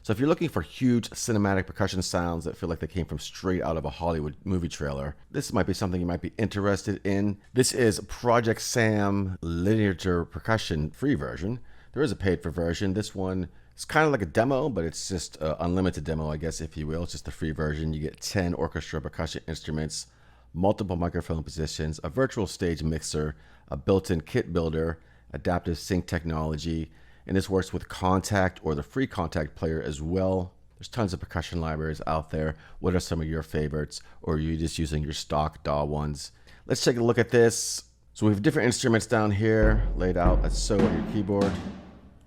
So if you're looking for huge cinematic percussion sounds that feel like they came from straight out of a Hollywood movie trailer, this might be something you might be interested in. This is ProjectSAM Lineage Percussion free version. There is a paid for version. This one is kind of like a demo, but it's just an unlimited demo, I guess, if you will. It's just the free version. You get 10 orchestral percussion instruments, multiple microphone positions, a virtual stage mixer, a built-in kit builder, adaptive sync technology, and this works with Kontakt or the free Kontakt Player as well. There's tons of percussion libraries out there. What are some of your favorites? Or are you just using your stock DAW ones? Let's take a look at this. So we have different instruments down here laid out. Let's sew on your keyboard.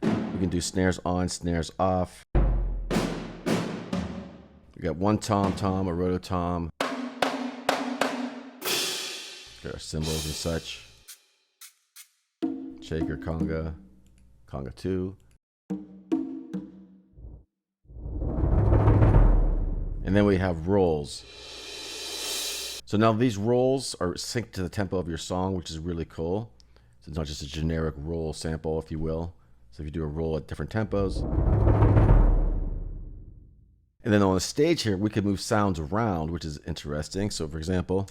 We can do snares on, snares off. We got one tom-tom, a rototom. Got our cymbals and such. Shaker, conga, conga 2. And then we have rolls. So now these rolls are synced to the tempo of your song, which is really cool. So it's not just a generic roll sample, if you will. So if you do a roll at different tempos. And then on the stage here, we can move sounds around, which is interesting. So for example,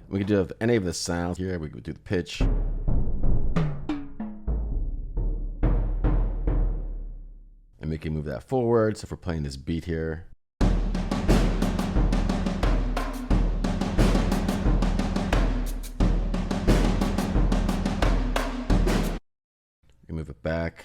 we can do any of the sounds here. We could do the pitch. And we can move that forward. So if we're playing this beat here. We can move it back.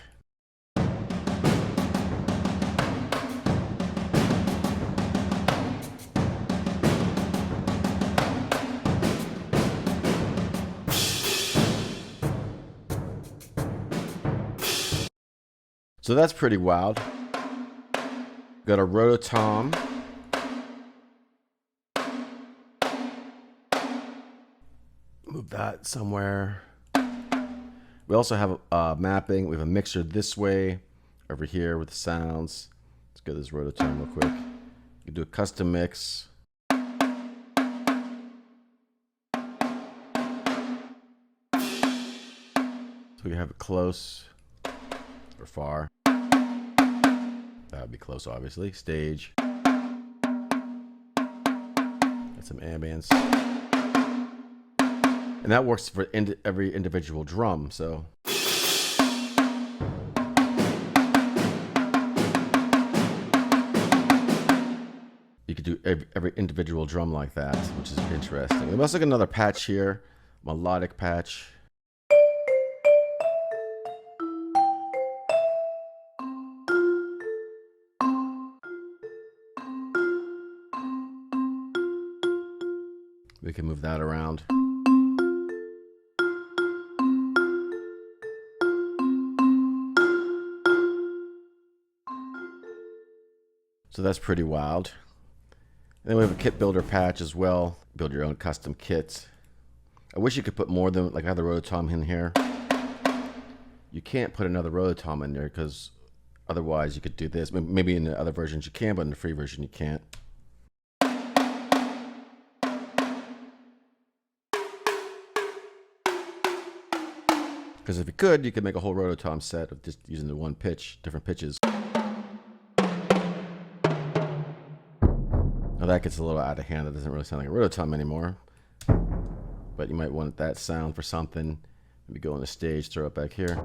So that's pretty wild. Got a rototom. Move that somewhere. We also have a mapping. We have a mixer this way, over here with the sounds. Let's go to this rototom real quick. You can do a custom mix. So we have it close or far. That would be close, obviously. Stage. Got some ambience. And that works for every individual drum, so. You could do every individual drum like that, which is interesting. We also got another patch here, melodic patch. We can move that around. So that's pretty wild. And then we have a kit builder patch as well. Build your own custom kits. I wish you could put more than, like I have the rototom in here. You can't put another rototom in there because otherwise you could do this. Maybe in the other versions you can, but in the free version you can't. Because if you could make a whole rototom set of just using the one pitch, different pitches. Now that gets a little out of hand. That doesn't really sound like a rototom anymore. But you might want that sound for something. Maybe go on the stage, throw it back here.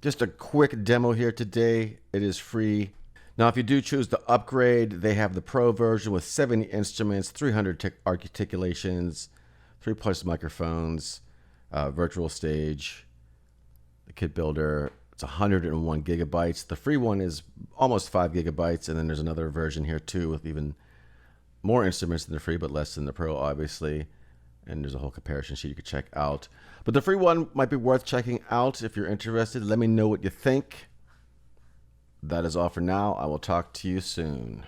Just a quick demo here today. It is free. Now, if you do choose to upgrade, they have the Pro version with 70 instruments, 300 articulations, 3+ microphones, virtual stage, the kit builder. It's 101 gigabytes. The free one is almost 5 gigabytes, and then there's another version here too with even more instruments than the free, but less than the Pro, obviously. And there's a whole comparison sheet you could check out. But the free one might be worth checking out if you're interested. Let me know what you think. That is all for now. I will talk to you soon.